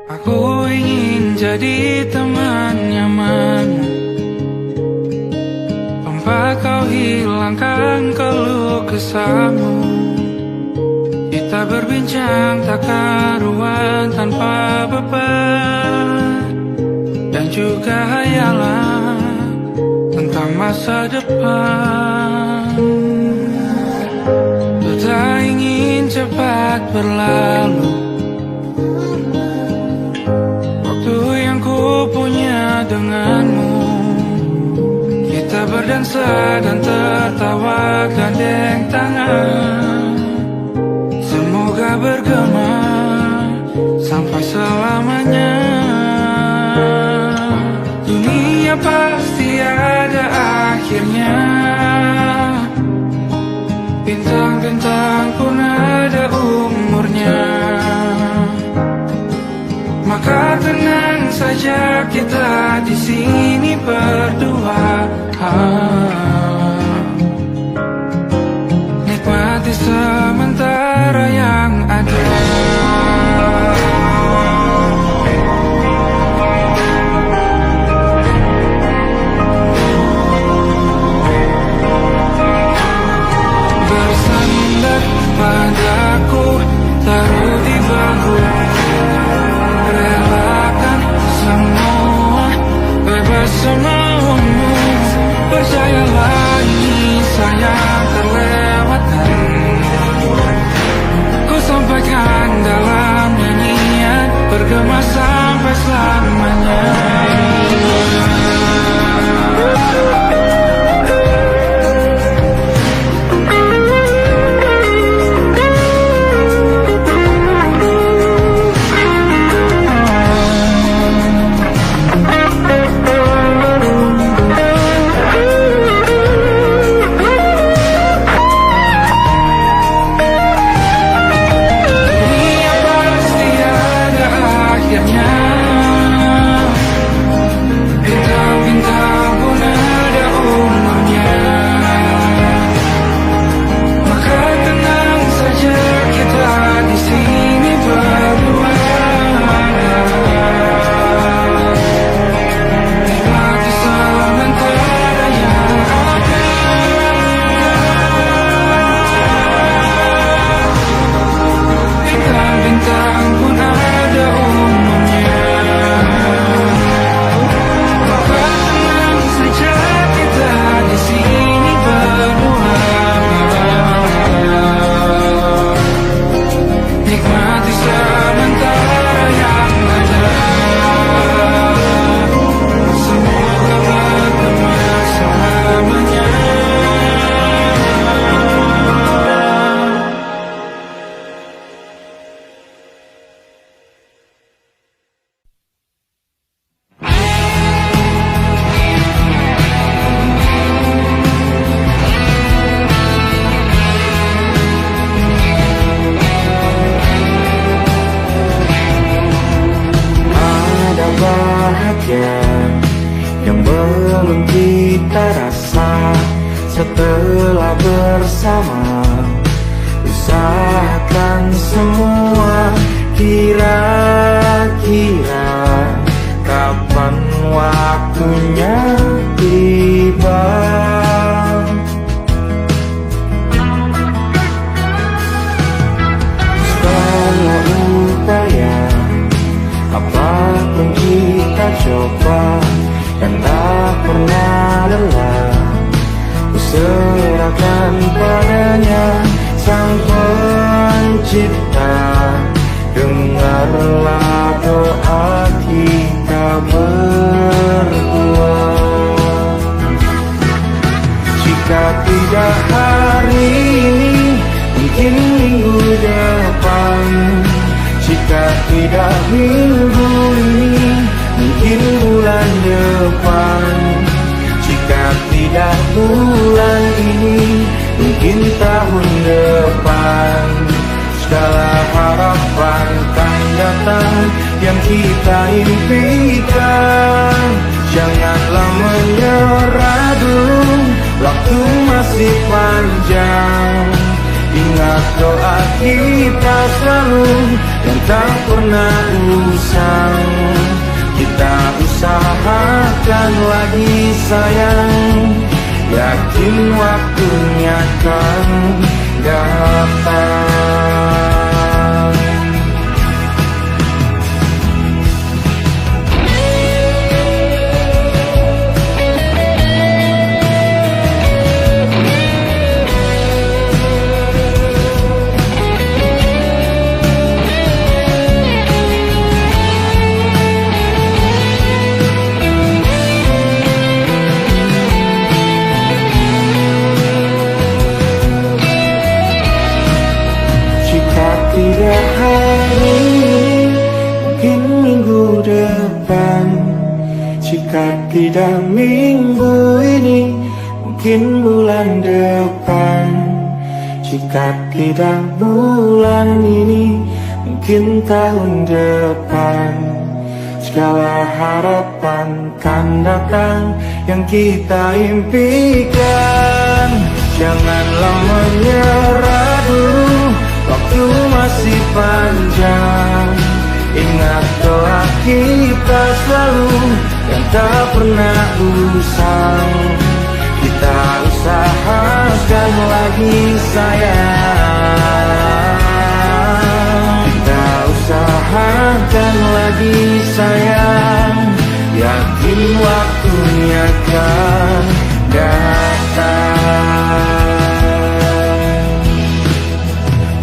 Aku ingin jadi teman nyamanmu, tempat kau hilangkan keluh kesahmu. Kita berbincang tak karuan tanpa beban, dan juga hayalan tentang masa depan. Ku tak ingin cepat berlalu waktu yang ku punya denganmu. Kita berdansa dan tertawa gandeng tangan, semoga bergema sampai selamanya. Dunia pasti ada akhirnya, bintang-bintang pun ada umurnya. Maka tenang saja kita di sini berdua, nikmati sementara yang ada. Bersandar padaku, taruh di bahu, relakan semua, bebas semaumu. Percayalah ini sayang terlewatkan, ku sampaikan dalam nyanyian, bergema sampai selamanya. Yang belum kita rasa setelah bersama, usahakan semua. Kira-kira kapan waktunya tiba? Segala upaya, apapun kita coba, dan tak pernah lelah, ku serahkan padanya Sang Pencipta. Dengarlah doa kita berdua. Jika tidak hari ini, mungkin minggu depan. Jika tidak minggu ini, mungkin bulan depan. Jika tidak bulan ini, mungkin tahun depan. Segala harapan kan datang yang kita impikan. Janganlah menyerah dulu, waktu masih panjang. Ingat doa kita selalu yang tak pernah usang. Kita usahakan lagi sayang, yakin waktunya kan datang. Tidak hari ini, mungkin minggu depan. Jika tidak minggu ini, mungkin bulan depan. Jika tidak bulan ini, mungkin tahun depan. Segala harapan kan datang yang kita impikan. Janganlah menyerah dulu, waktu masih panjang. Ingat doa kita selalu yang tak pernah usang. Kita usahakan lagi sayang. Kita usahakan lagi sayang, yakin waktunya kan datang.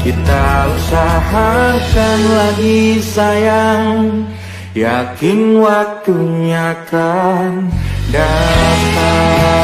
Kita usahakan lagi sayang, yakin waktunya kan datang.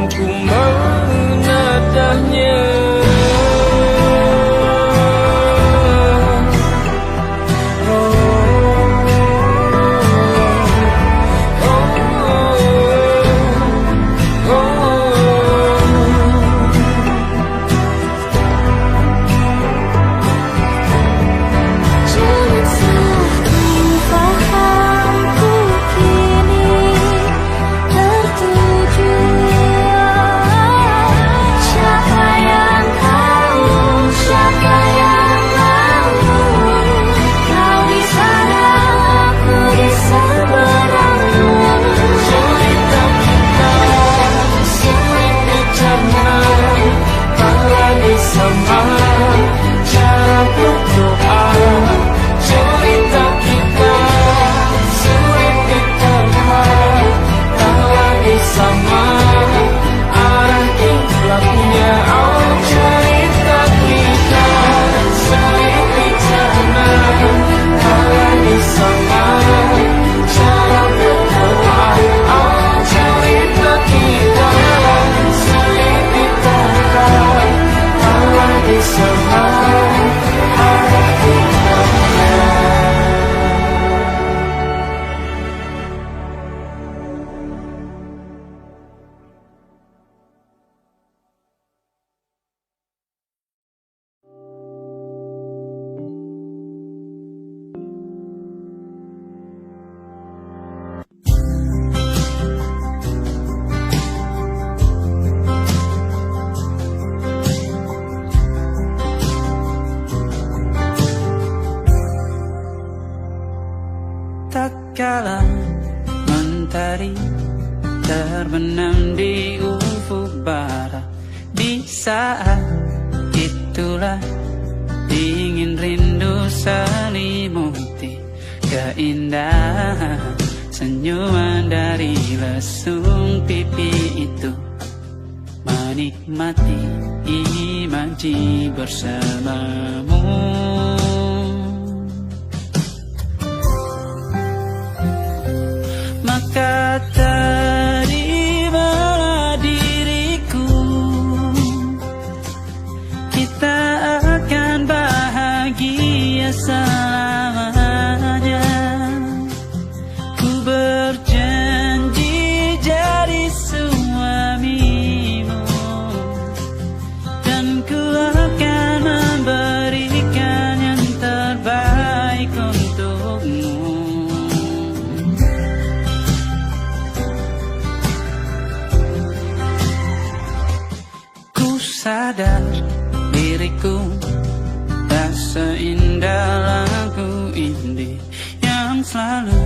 ku menatapnya. Tatkala mentari terbenam di ufuk barat, di saat itulah dingin rindu selimuti keindahan senyuman dari lesung pipi itu, menikmati imaji bersamamu. Maka terimalah diriku, kita akan bahagia selamanya. Ku berjanji jadi suamimu, dan ku akan memberikan yang terbaik untukmu. Sadar diriku tak seindah lagu indie yang selalu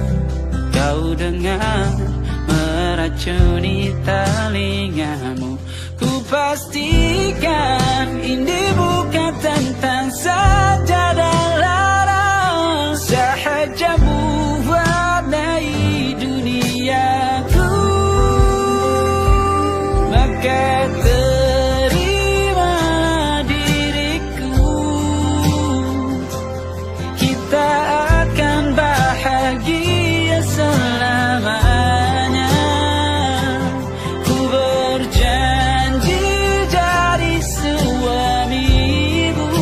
kau dengar meracuni telingamu. Ku pastikan indie bukan tentang sajadah larang, sahaja mewarnai duniaku. Maka bahagia selamanya. Ku berjanji jadi suamimu,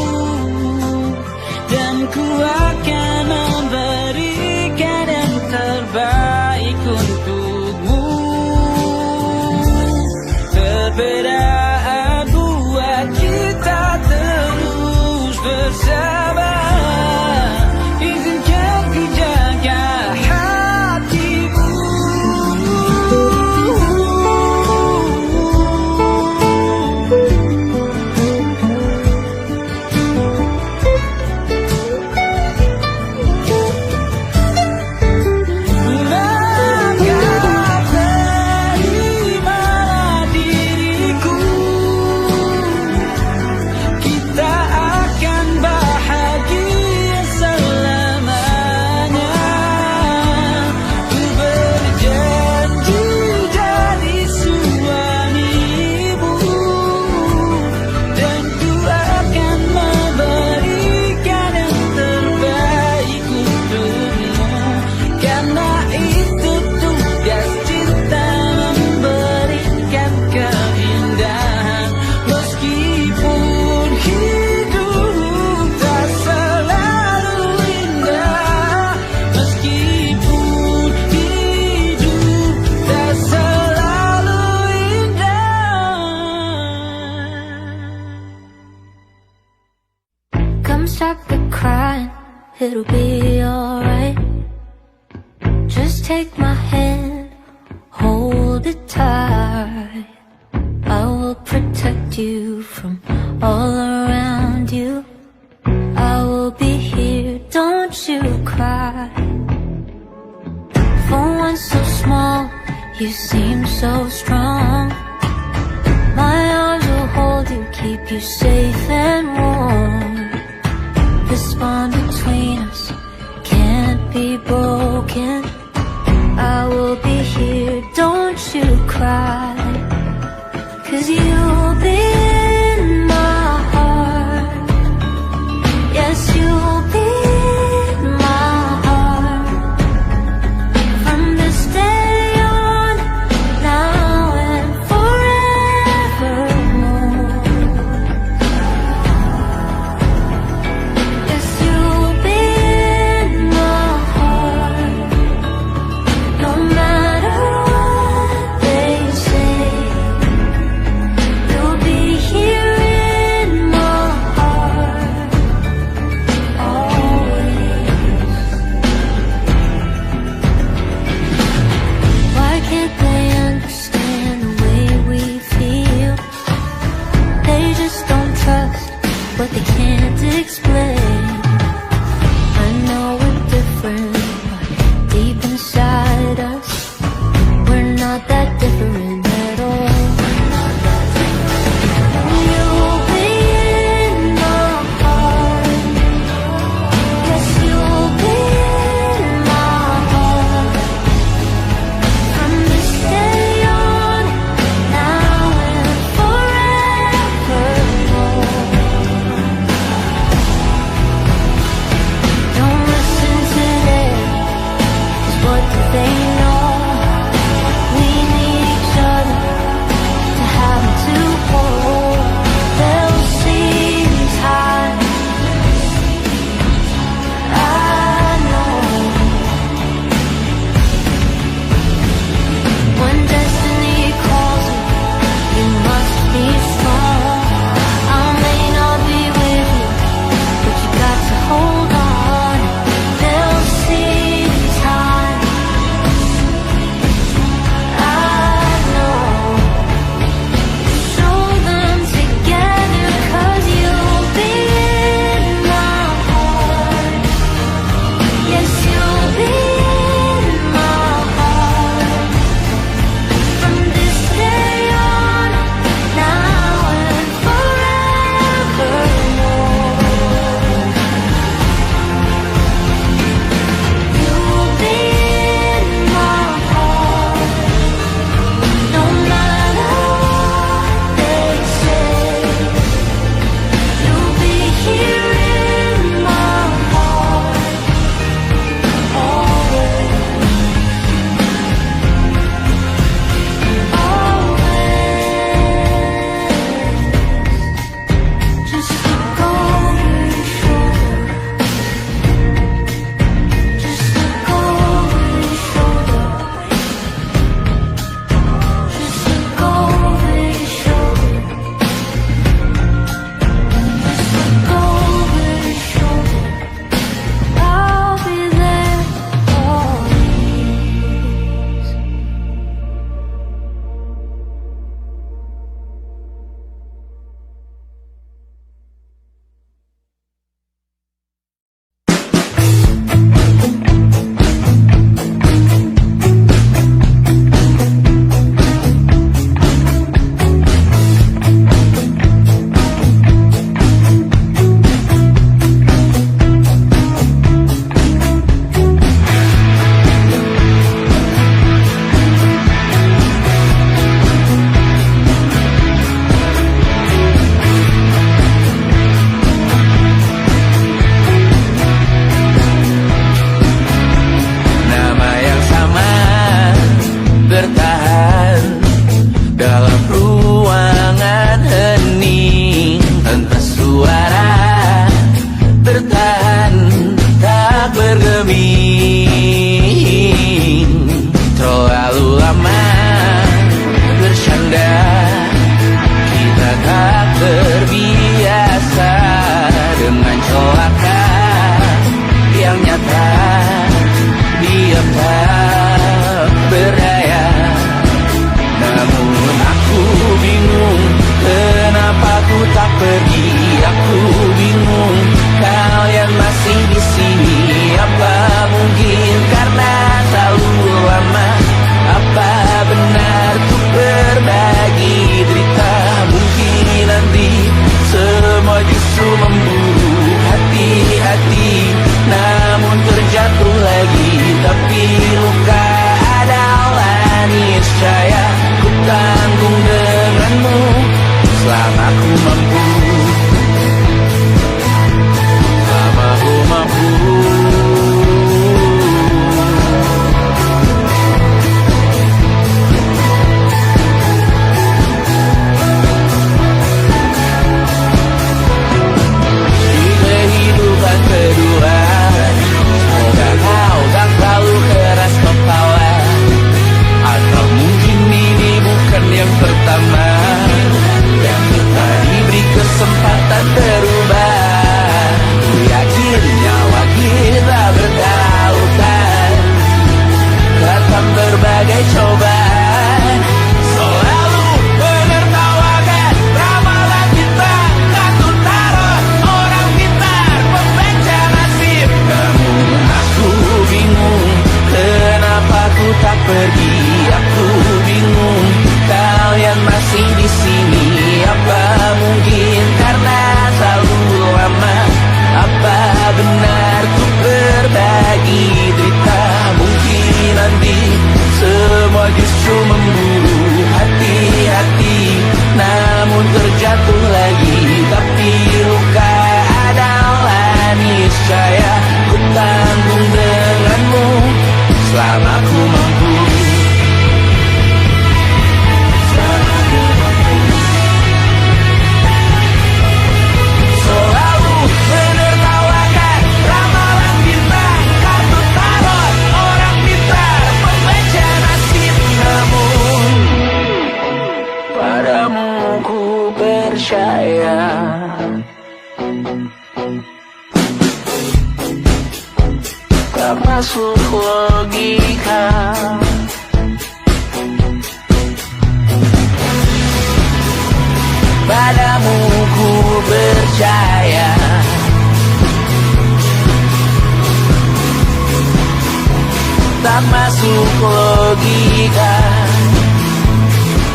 you from all around you. I will be here, don't you cry. For one so small, you seem so strong. My arms will hold you, keep you safe and warm. This bond between us can't be broken. I will be here, don't you cry. 'Cause you'll be in my heart. Yes, you'll be in my heart. From this day on, now and forevermore. Yes, you'll be in my heart. No matter what they say, you'll be here in my heart, always. Why can't they understand the way we feel? They just don't trust what they can't explain. I know we're different, but deep inside us, we're not that different at all. You'll be in my heart. Yes, you'll be in my heart. From this day on, now and forevermore. pergi. Aku bingung, kalian masih di sini. Apa mungkin karena terlalu lama? Apa benar tuh berbagi derita? Mungkin nanti semua justru memburu hati-hati, namun terjatuh lagi. Tapi luka adalah niscaya, ku tanggung denganmu selama ku mampu. Selama ku mampu. Di kehidupan kedua, semoga kau tak terlalu keras kepala. Atau mungkin ini bukan yang pertama yang kita diberi kesempatan berubah. Ku yakin nyawa kita bertautan datang berbagai cobaan. Selalu menertawakan ramalan kita, aku taruh orang pintar pembaca nasib. Namun aku bingung, kenapa ku tak pergi. Aku bingung, kalian masih di sini. Apa mungkin karena terlalu lama? Apa benar ku berbagi derita? Mungkin nanti semua justru memburu hati-hati, namun terjatuh lagi. Tapi luka adalah niscaya, ku tanggung denganmu selama ku mampu. Selalu menertawakan ramalan bintang, kartu tarot orang pintar pembaca nasib. Namun padamu ku percaya. Tak masuk logika. Padamu ku percaya. Tak masuk logika.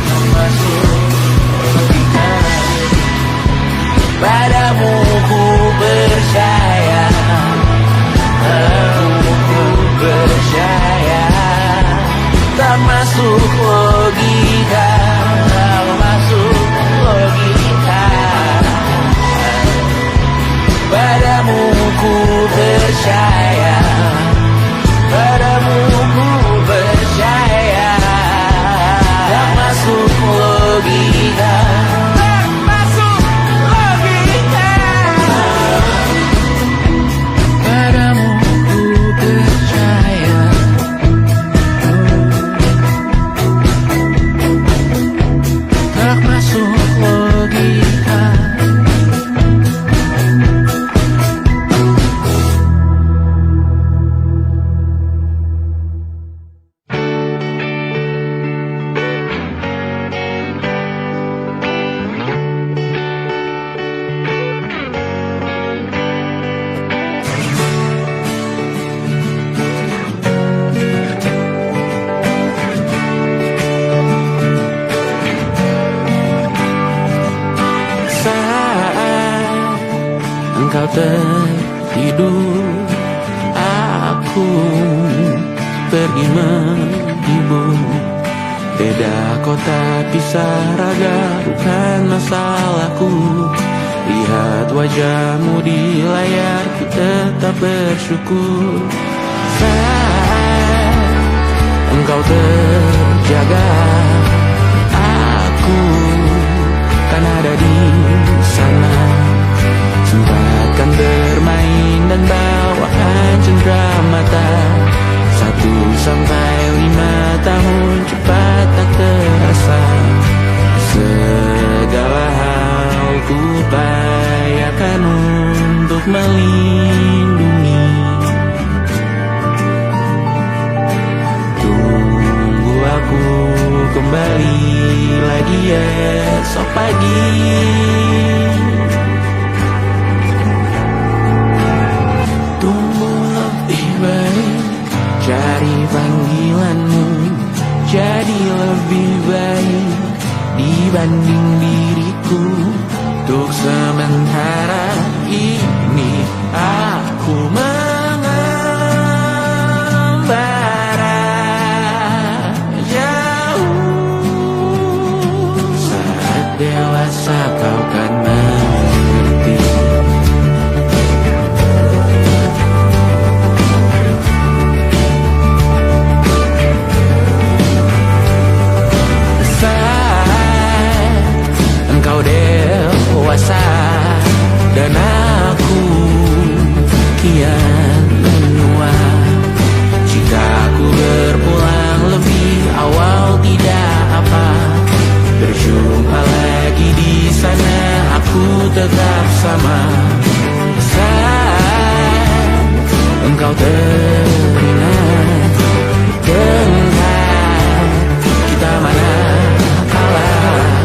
Tak masuk logika. Padamu ku percaya. Padamu ku percaya. Tak masuk logika. Tak masuk logika. Padamu ku percaya. Padamu ku percaya. Tak masuk logika. Tak masuk logika. Padamu ku percaya. Tak masuk logika. Engkau tertidur, aku pergi menghibur. Beda kota pisah raga bukan masalahku. Lihat wajahmu di layar, ku tetap bersyukur. Saat engkau terjaga, aku kan ada di sana. Sempatkan bermain dan bawakan cenderamata. 1-5 tahun cepat tak terasa. Segala hal ku upayakan untuk melindungi. Tunggu aku kembali lagi esok pagi. dibanding diriku. Untuk sementara ini aku mengembara jauh. Saat dewasa kau kan mengerti. Engkau dewasa dan aku kian menua. Jika aku berpulang lebih awal tidak apa. Berjumpa lagi di sana, aku tetap sama. Saat engkau teringat tentang kita mana kalah.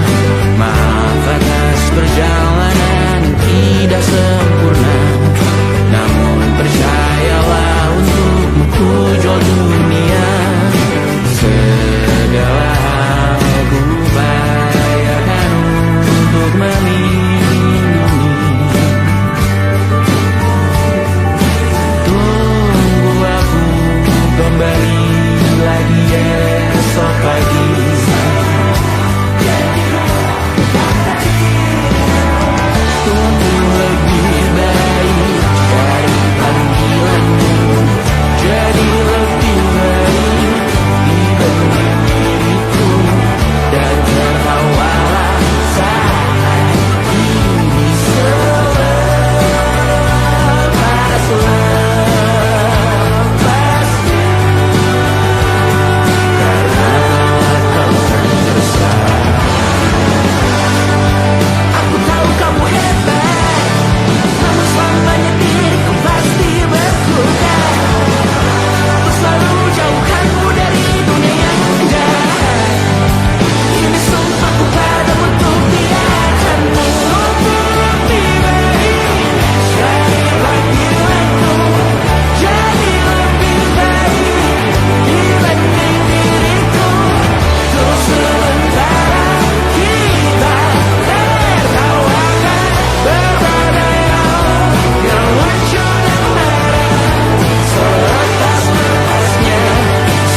Maaf atas perjalanan tidak sempurna, namun percayalah untukmu ku jual dunia. Segala hal ku bayarkan untuk melindungi. Tunggu aku kembali lagi esok pagi. Jadi lebih baik dibanding diriku. Dan tertawalah saat ini selepas-lepasnya. Karena kau kan bersama. Aku tahu kamu hebat, namun selamanya diriku pasti berduka. Selalu jauhkanmu dari dunia yang jahat. Ini sumpahku padamu untuk biarkanmu untuk lebih baik. Jadilah diriku, jadi lebih baik dibanding diriku. Untuk sementara kita tertawakan berbagai hal yang lucu dan marah. Selepas-lepasnya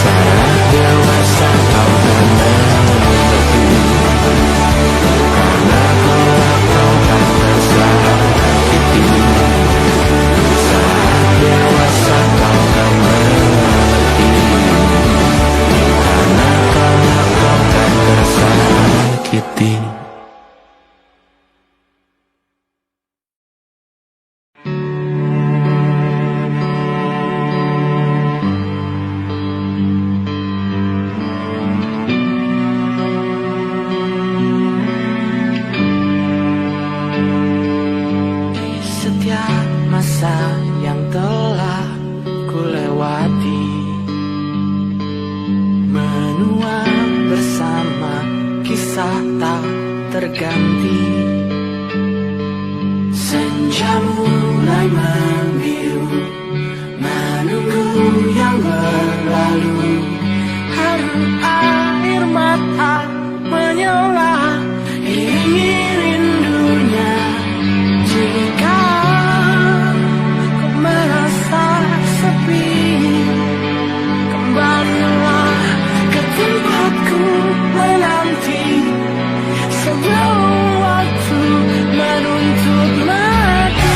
saat dewasa kau kan mengerti. Karena kelak kau kan tersakiti. Saat dewasa kau kan mengerti. Karena kelak kau kan tersakiti. Setiap masa yang telah ku lewati, menua bersama kisah tak terganti. Senja mulai membiru, menunggu yang berlalu. Haru air mata menyala, iringi rindunya. Jika kau merasa sepi, kembalilah ke tempatku menanti. Sebelum waktu menuntut mati.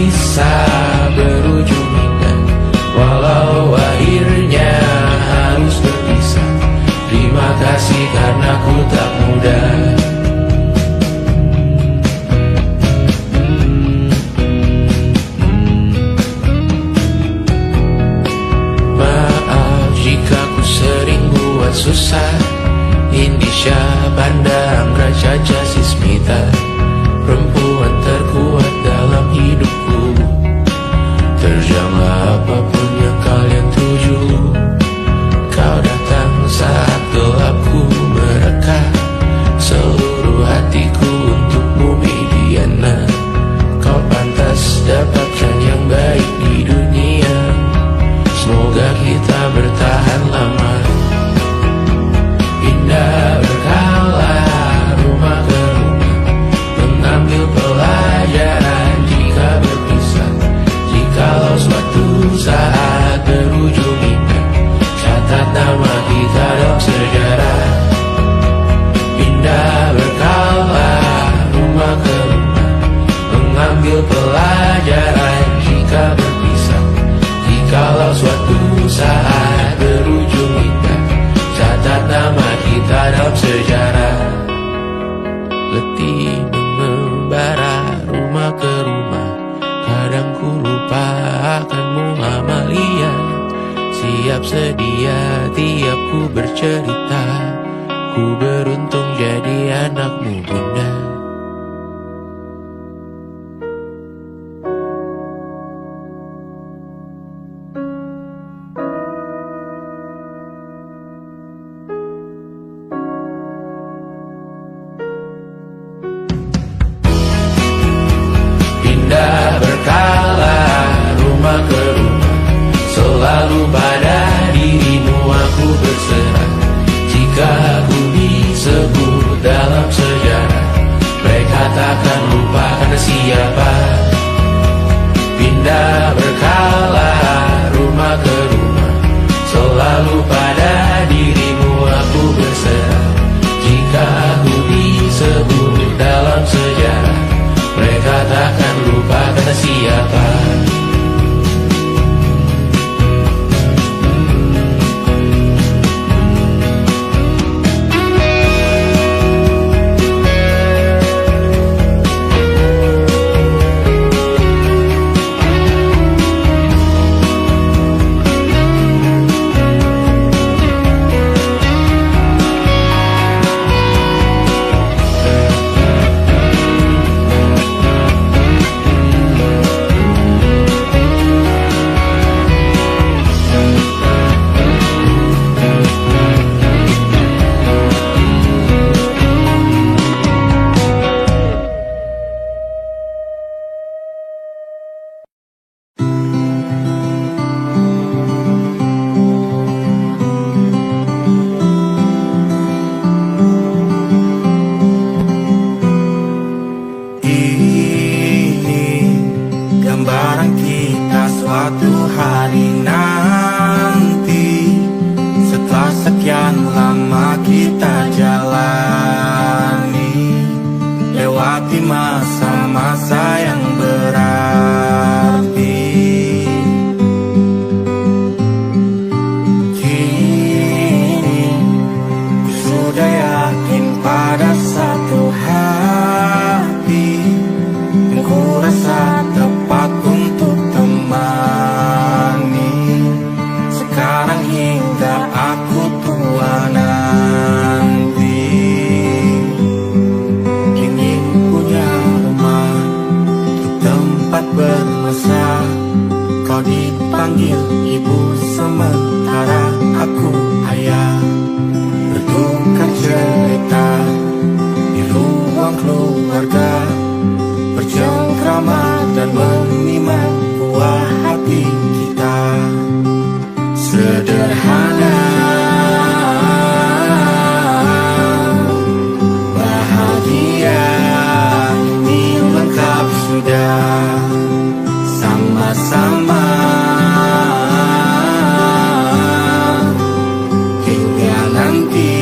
bisa berujung indah, walau akhirnya harus berpisah. Terima kasih karena ku tak mudah. Maaf jika ku sering buat susah. Indisha pandang Raja Jasismita, perempuan terkuat dalam hidupku. Terjanglah apapun yang kalian tuju. Kau datang saat gelapku mereka, seluruh hatiku untukmu Mediana. Kau pantas dapatkan yang baik di dunia. Semoga kita bertahan lama. Indah berkala rumah ke rumah, mengambil pelajaran jika berpisah. Jikalau suatu saat berujung indah, catat nama kita dalam sejarah. Indah berkala rumah ke rumah, mengambil pelajaran jika berpisah. Jikalau suatu saat berujung indah, catat nama kita dalam sejarah. Letih mengembara rumah ke rumah, kadang ku lupa akanmu Amalia. Siap sedia tiap ku bercerita, ku beruntung jadi anakmu bunda. Indah berkala rumah ke rumah, selalu pada dirimu aku berserah. Jika aku disebut dalam sejarah, mereka takkan lupa karena siapa. Pindah berkala rumah ke rumah, selalu pada dirimu aku berserah. Jika aku disebut dalam sejarah, mereka takkan lupa kata siapa. Gambaran kita suatu hari nanti, setelah sekian lama kita jalani, lewati masa-masa yang berarti. Kini ku sudah yakin pada satu hati, yang ku rasa tepat untuk temani. Sekarang hingga aku tua nanti, ingin punya rumah untuk tempat bermesra. Kau dipanggil ibu sementara aku ayah, bertukar cerita di ruang keluarga, bercengkrama dan menimang buah hati kita. Sederhana, bahagia, ini lengkap sudah. Sama-sama hingga nanti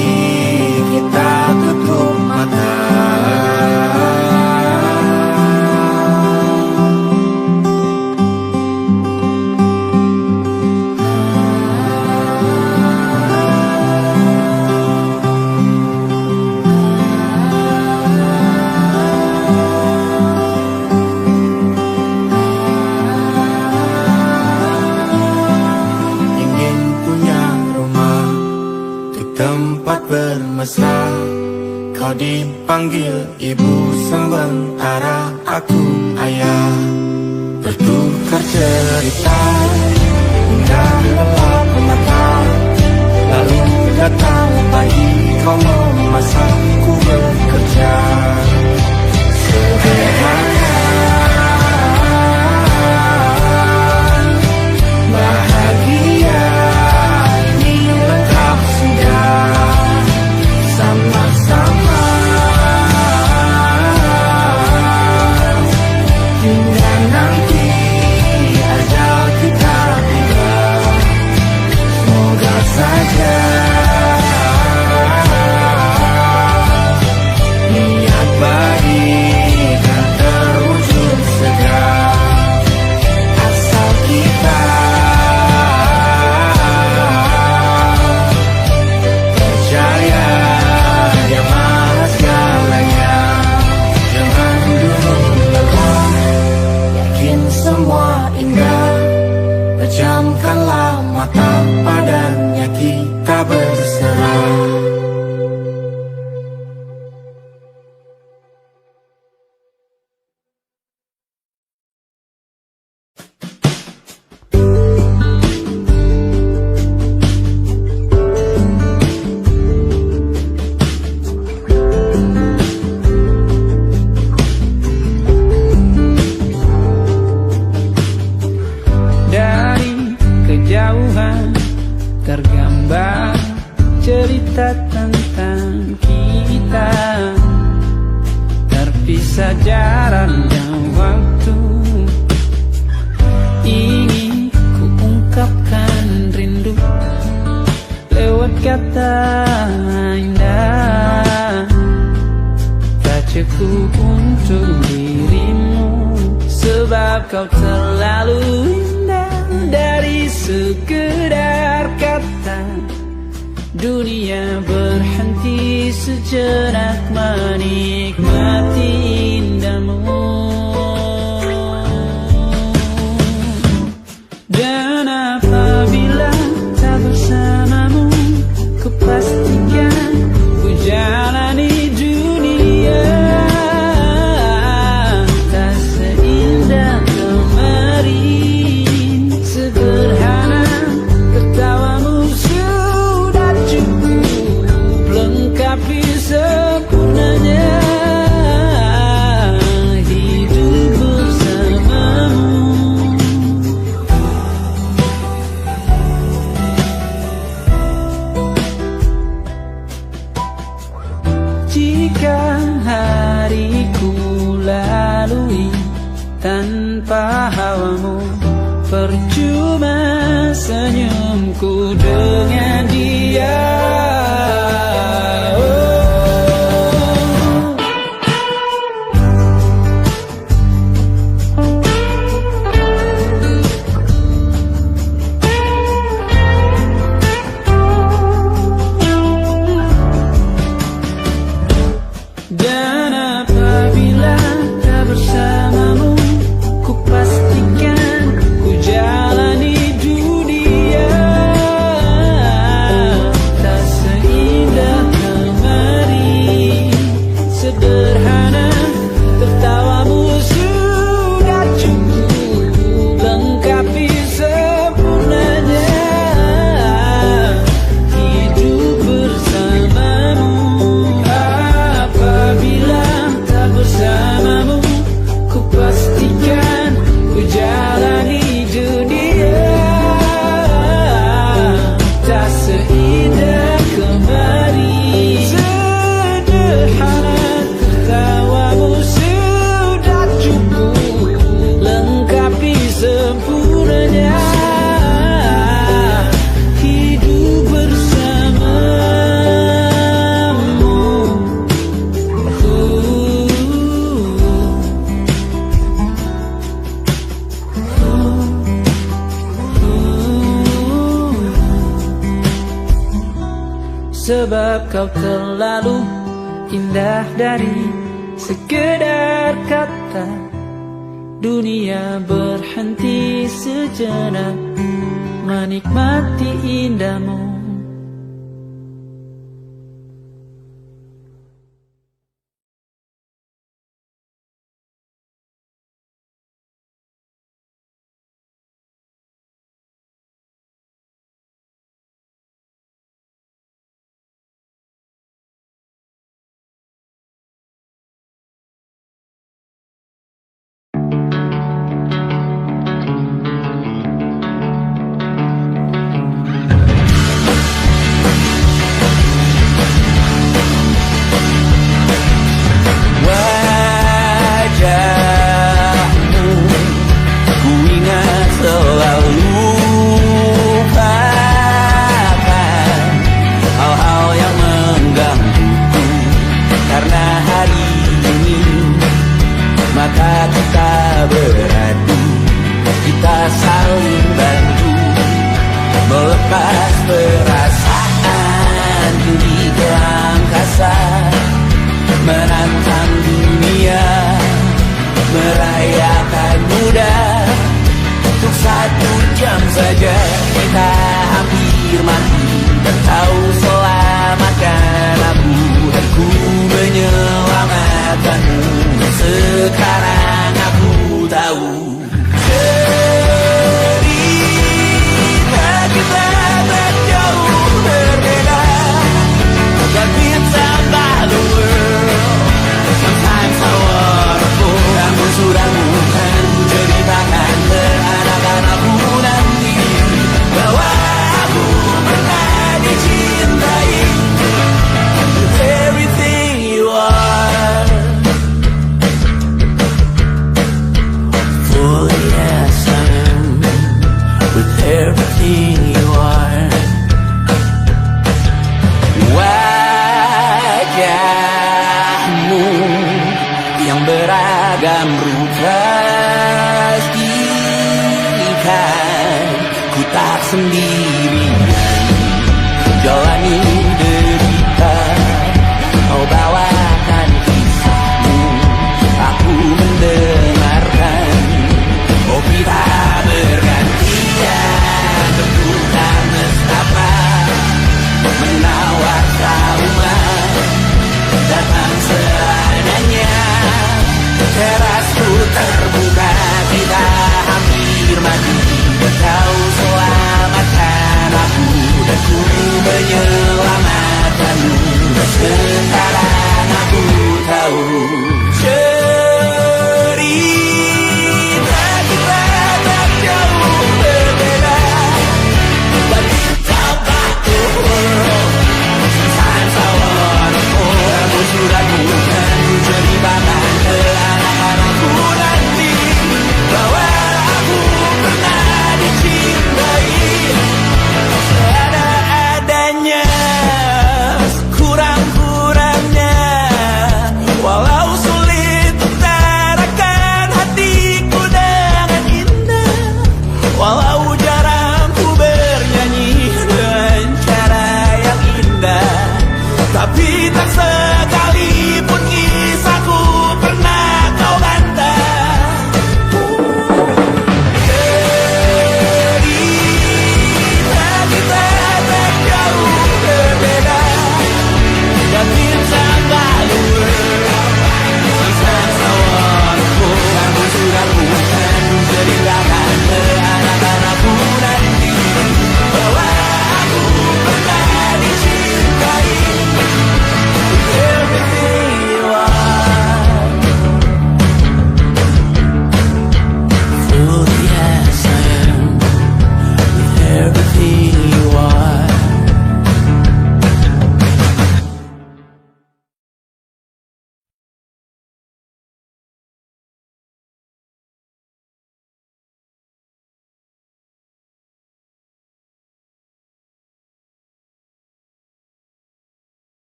kita tutup mata. panggil ibu, sementara aku ayah. Bertukar cerita hingga lelap mata, lalu datang pagi kau memasak, ku bekerja. Sederhana, bahagia ini lengkap sudah, sama-sama hingga nanti ajal kita tiba. Semoga saja niat baik dan terwujud segera, asal kita percaya Dia Maha segalanya. Jangan dulu lelah, yakin semua indah, pejamkanlah mata, padanya kita berserah. Dari kejauhan tergambar cerita tentang kita, terpisah jarak dan waktu. Ingin ku ungkapkan rindu lewat kata indah, tak cukup untuk dirimu, sebab kau terlalu indah. Dari sekedar kata, dunia berhenti sejenak menikmati indahmu. Dan apabila tak bersamamu, ku pastikan ku jalani dunia tak seindah kemarin. Sederhana, tertawamu sudah cukup lengkapi sempurnanya hidup bersamamu. Jika hariku lalui tanpa hawamu, percuma senyumku dengan dia. Dan apabila tak bersamamu, ku pastikan ku jalani dunia tak seindah kemarin. Sederhana, tertawamu sudah cukup lengkapi sempurnanya hidup bersamamu. Apabila tak bersamamu, ku pastikan ku jalani dunia tak seindah kemarin. Sederhana, tertawamu sudah cukup lengkapi sempurnanya hidup bersamamu. Sebab kau terlalu indah dari sekedar kata, dunia berhenti sejenak menikmati indahmu. beradu, kita saling bantu melepas perasaan tinggi ke angkasa, menantang dunia, merayakan muda. Untuk 1 jam saja kita hampir mati, dan kau selamatkan aku, dan ku menyelamatkanmu. Sekarang aku tahu cerita kita tak jauh berbeda, but it's about the world. Sometimes I wanna fall. Namun sudah bukan ceritakan ke anak-anakku nanti bahwa aku pernah dicintai with everything you are. For yes I am with everything you are. Wajahmu yang beragam rupa pastikan ku tak sendirian jalani derita. Kau bawakan kisahmu, aku mendengarkan. Oh kita bergantian bertukar nestapa, menawar trauma datang seadanya. Terasku terbuka, kita hampir mati, kau selamatkan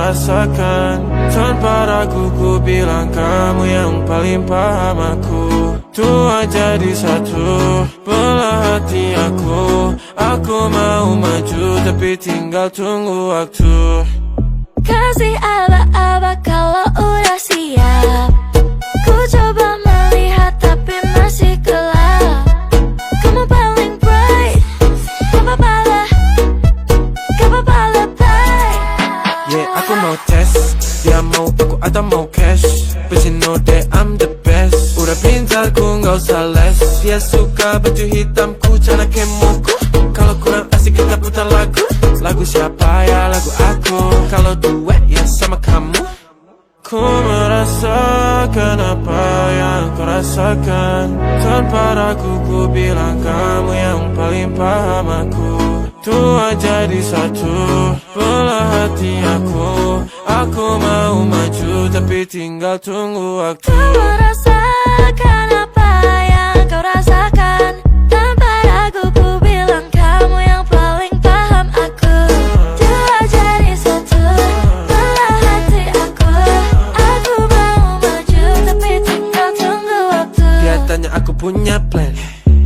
rasakan. Tanpa ragu ku bilang kamu yang paling paham aku. Tua jadi satu, belah hati aku. Aku mau maju tapi tinggal tunggu waktu. Kasih aba-aba kalau udah siap. Ku coba melihat tapi masih gelap. Kamu paling bright, gak apa-apa lebay. Yeah, aku mau tes, dia mau aku atau mau cash. But you know that I'm the best. Udah pintar ku gak usah les. Dia suka baju hitamku, celana kemoku. Kalau kurang asik kita putar lagu. Lagu siapa ya? Lagu aku. Kalau duet ya sama kamu. Ku merasakan apa yang kau rasakan. Tanpa ragu ku bilang kamu yang paling paham aku. Tua jadi satu, belah hati aku. Aku mau maju tapi tinggal tunggu waktu. Ku merasakan apa yang kau rasakan. Tanpa ragu ku bilang kamu yang paling paham aku. Dua jadi satu, belah hati aku. Aku mau maju tapi tinggal tunggu waktu. Dia tanya aku punya plan.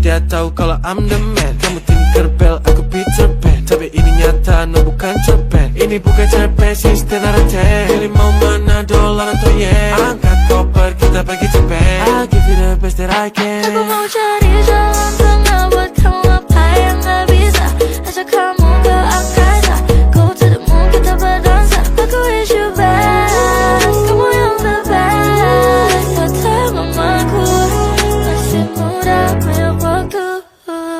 Dia tahu kalau I'm the man. Kamu Tinkerbell, aku Peter Pan. Tapi ini nyata, no bukan cerpen. Ini bukan cerpen, sistem narate. Pilih mau mana, dolar atau yen. Angkat koper, kita pergi Japan. I'll give you the best that I can. Aku mau cari jalan tengah buat kamu apa yang gak bisa. Ajak kamu ke angkasa, go to the moon kita berdansa. Aku wish you best, kamu yang the best. Kata mamaku, masih muda banyak waktu.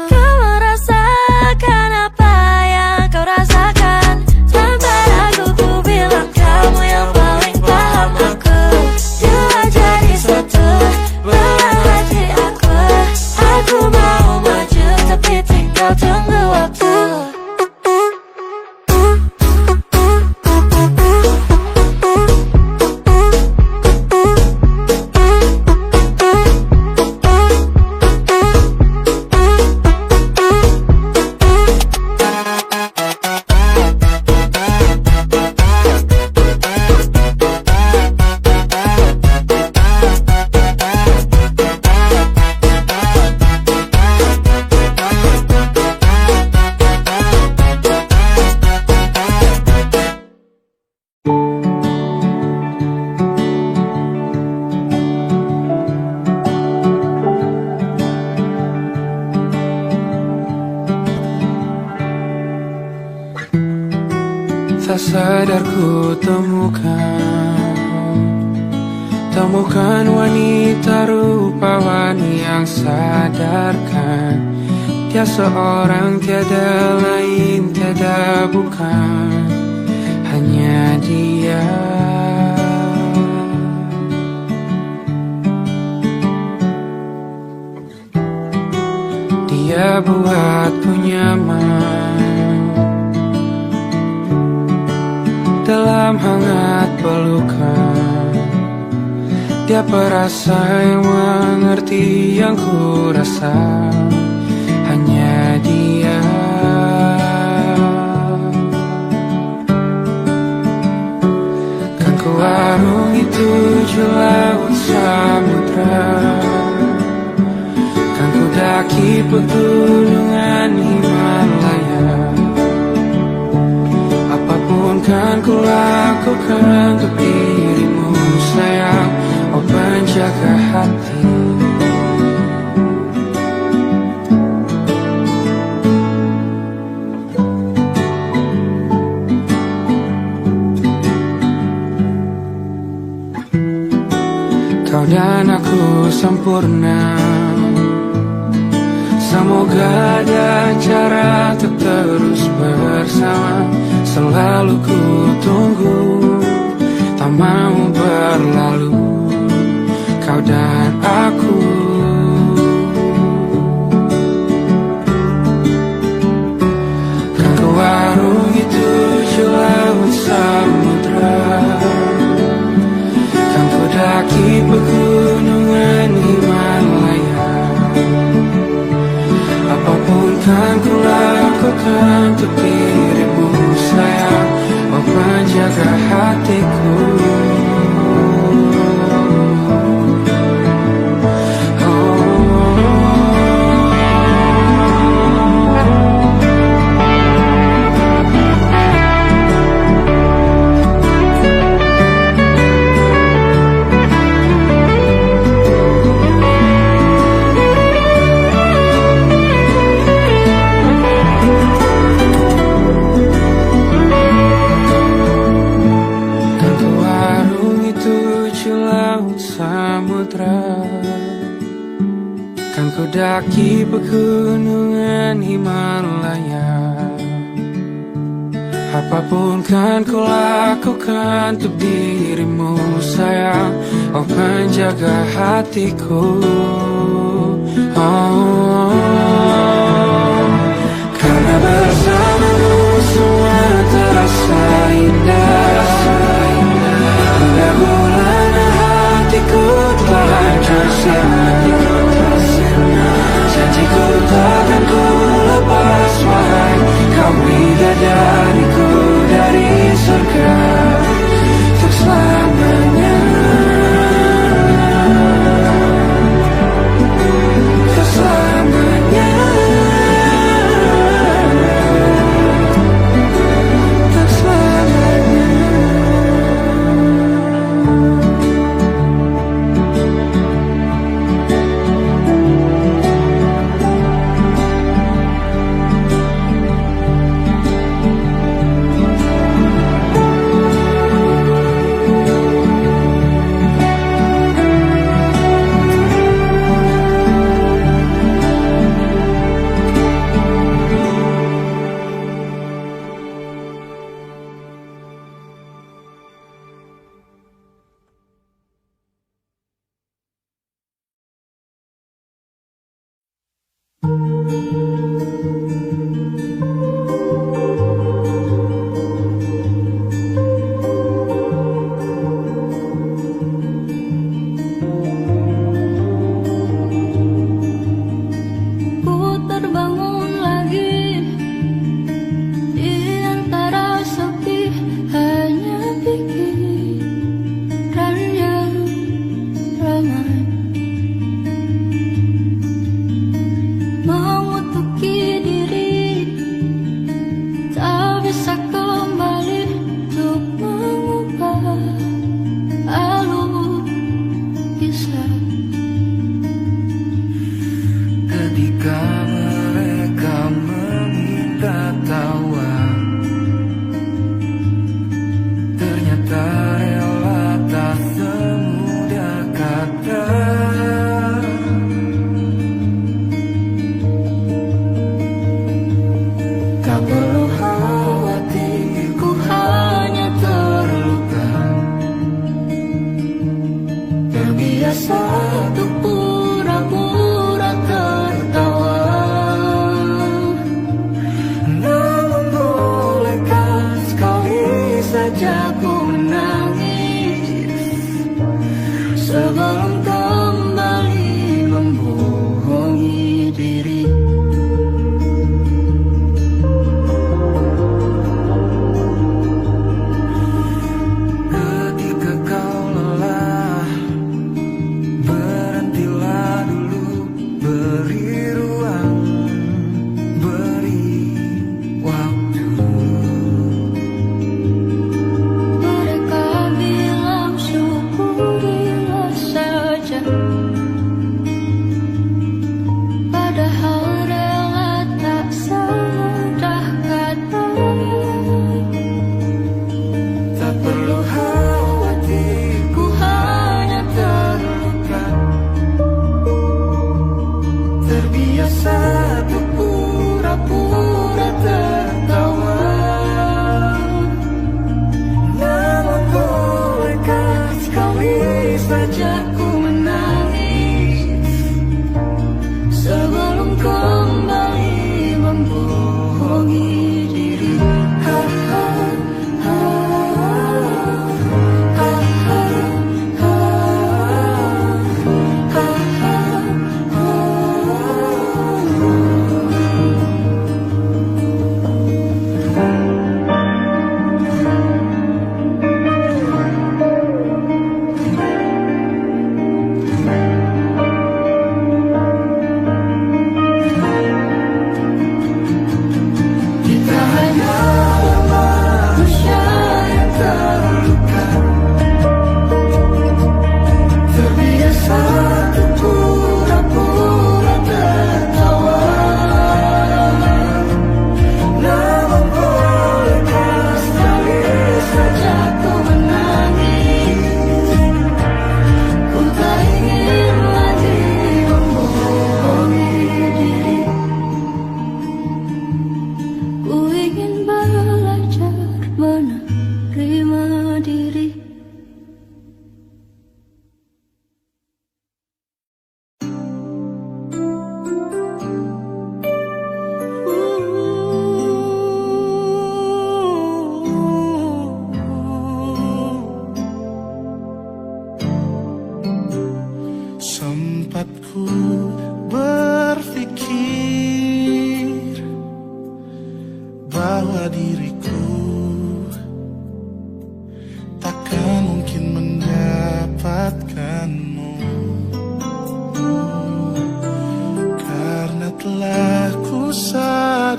Kau merasakan apa yang kau rasakan. Tanpa ragu ku bilang kamu yang paling paham aku. Dua jadi satu, belah hati aku. Aku mau maju tapi tinggal tunggu waktu. Tak sadar ku temukan wanita rupawan yang sadarkan. Dia seorang tiada lain, tiada bukan, hanya dia. Dia buatku nyaman dalam hangat pelukan. Dia perasa yang mengerti yang ku rasa, hanya dia. Kan ku arungi 7 laut samudra, kan ku daki pegunungan Himalaya. Apapun kan ku lakukan untuk dirimu sayang, oh penjaga hati. Kau dan aku sempurna, semoga ada cara untuk terus bersama. Selalu ku tunggu, tak mau berlalu, kau dan aku. Kan ku arungi 7 laut samudra, kan ku daki pegunungan Himalaya. Apapun kan ku lakukan untuk dirimu sayang, oh penjaga hati. hatiku. Kan ku daki pegunungan Himalaya. Apapun kan ku lakukan untuk dirimu sayang, oh penjaga hatiku. Oh, karena bersamamu semua terasa indah. Hingga bulan hatiku telah tersirat. Janjiku takkan ku lepas, wahai kau bidadariku dari surga untuk selamanya, untuk selamanya, untuk selamanya. Terbiasa untuk pura-pura tertawa.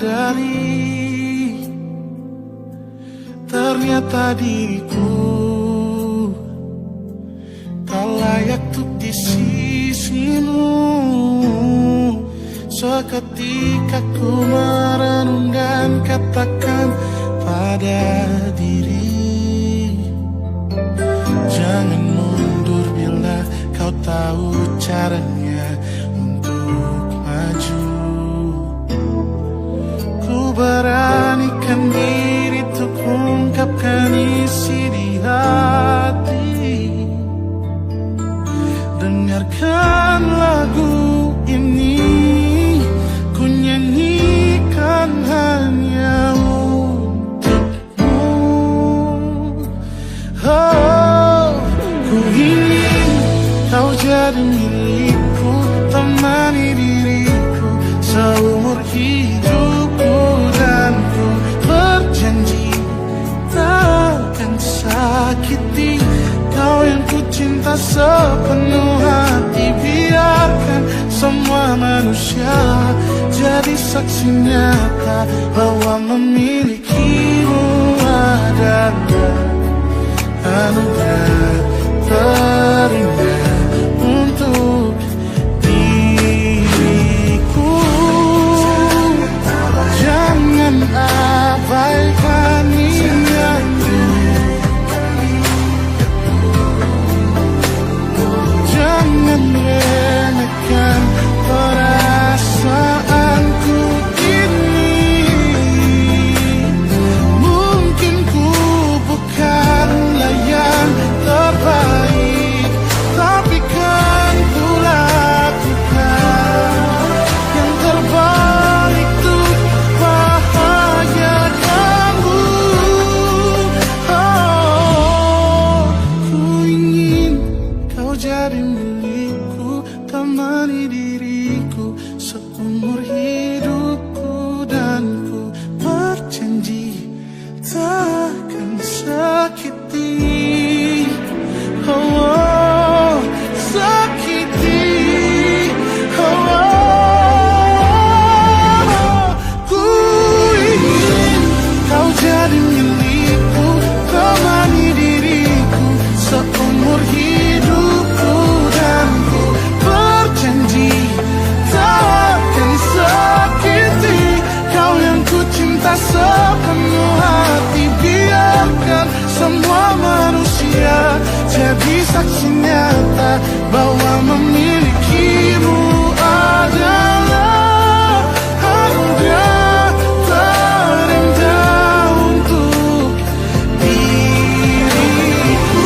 sadari ternyata diriku tak layak untuk di sisimu. Seketika ku merenung dan katakan pada diri, jangan mundur bila kau tahu caranya untuk maju. Ku beranikan diri untuk ungkapkan isi di hati. Dengarkan lagu ini, ku nyanyikan hanya untukmu. Oh, ku ingin kau jadi milikku, temani diriku seumur hidupku. Dan ku berjanji takkan sakiti kau yang ku cinta sepenuh hati. Biarkan semua manusia jadi saksi nyata bahwa memilikimu adalah anugerah terindah untuk diriku. Jangan abaikan niatku, jangan remehkan perasaanku ini. Mungkin ku bukanlah yang terbaik, tapi kan ku lakukan yang terbaik untuk bahagiakanmu. Oh, ku ingin kau jadi milikku, temani diriku seumur hidupku. Dan ku berjanji takkan sakiti, oh, sakiti, oh. Ku ingin kau jadi milikku, temani diriku seumur hidupku. Dan ku berjanji takkan sakiti kau yang ku cinta sepenuh hati. Biarkan semua manusia jadi saksi nyata bahwa memilikimu adalah anugerah terindah untuk diriku.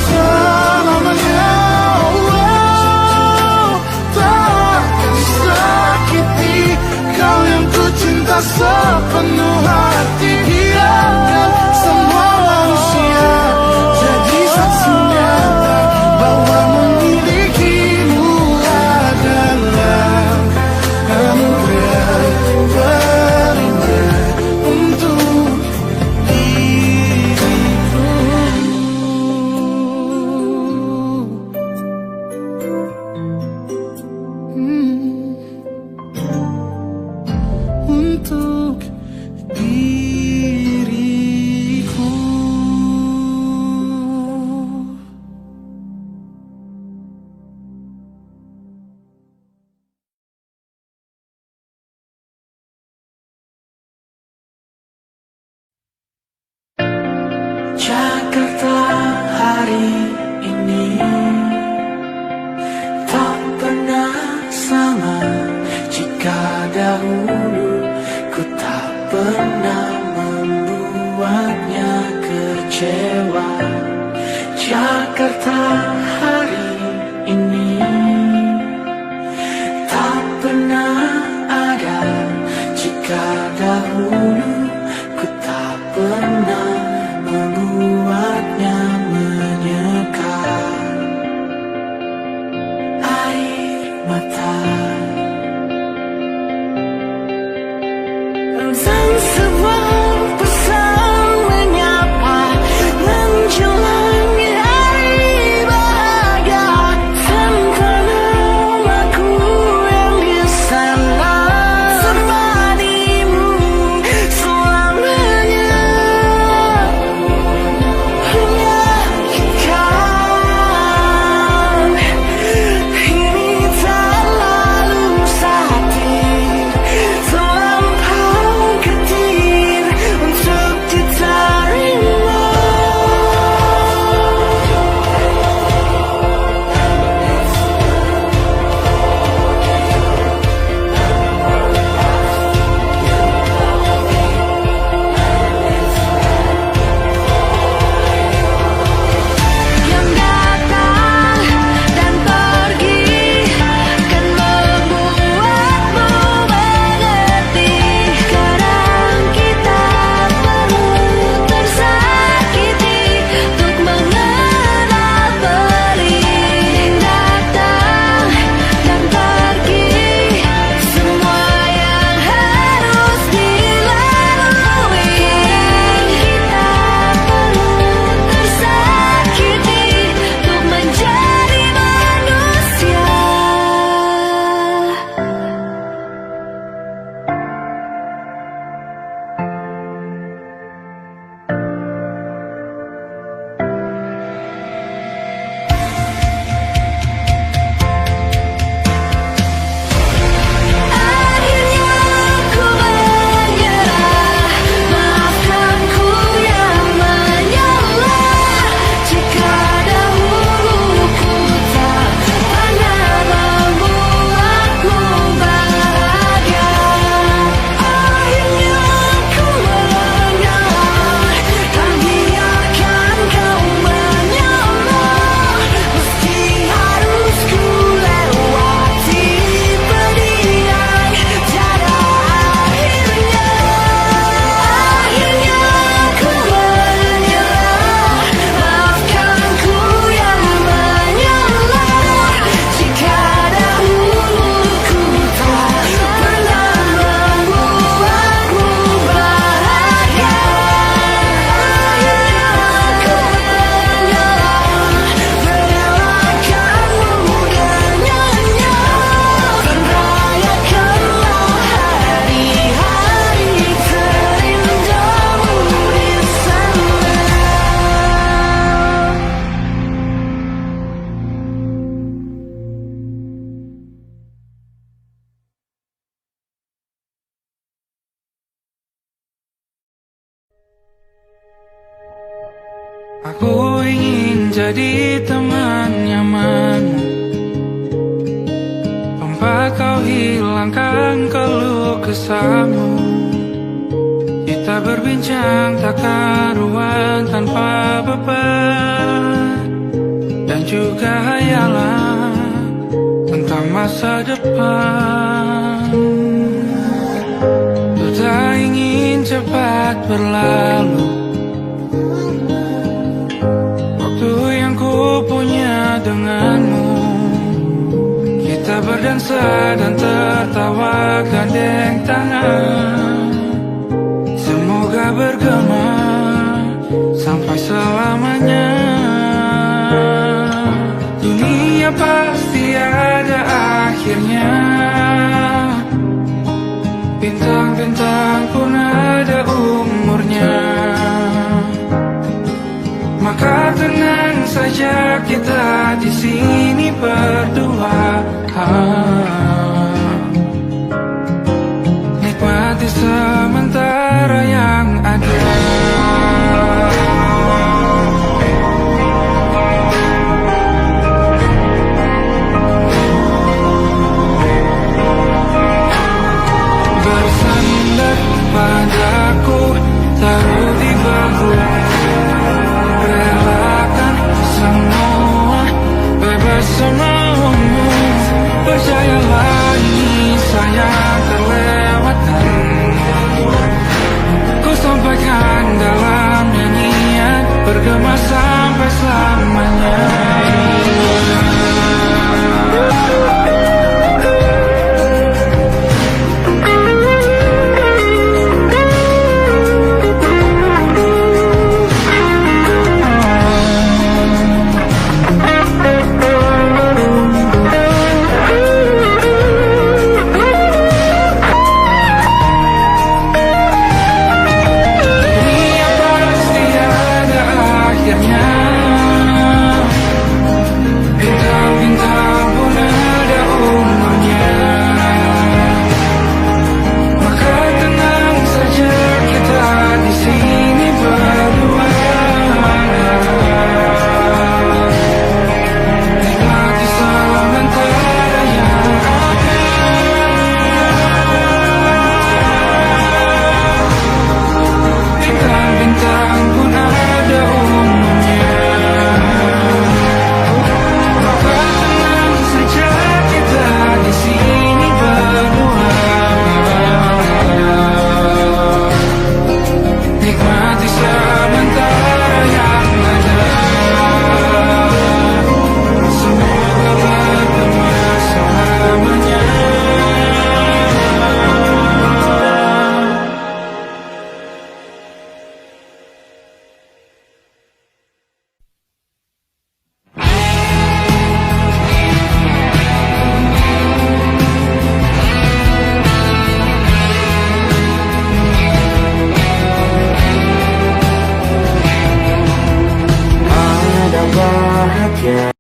Selamanya, oh, takkan sakiti kau yang ku cinta sepenuh hati. Biarkan semua manusia jadi saksi nyata bahwa memilikimu adalah anugerah terindah untuk diriku. Untuk diriku. Jakarta hari ini tak pernah sama. Jika dahulu ku tak pernah membuatnya kecewa. Jakarta hari ini tak pernah ada. Jika dahulu ku tak pernah membuatnya menyekat air mata. Dan sebuah pesan menyapa menjelang hari bahagia. jadi teman nyaman, tempat kau hilangkan keluh kesahmu. Kita berbincang tak karuan tanpa beban, dan juga hayalan tentang masa depan. Ku tak ingin cepat berlalu waktu yang ku punya denganmu. Kita berdansa dan tertawa gandeng tangan, semoga bergema sampai selamanya. Dunia pasti ada akhirnya, bintang-bintang pun ada umurnya. Maka tenang saja kita di sini berdua, nikmati sementara yang ada. Bersandar padaku, taruh di bahu, relakan semua, bebas semaumu. Percayalah ini sayang terlewatkan, ku sampaikan dalam nyanyian, bergema sampai selamanya.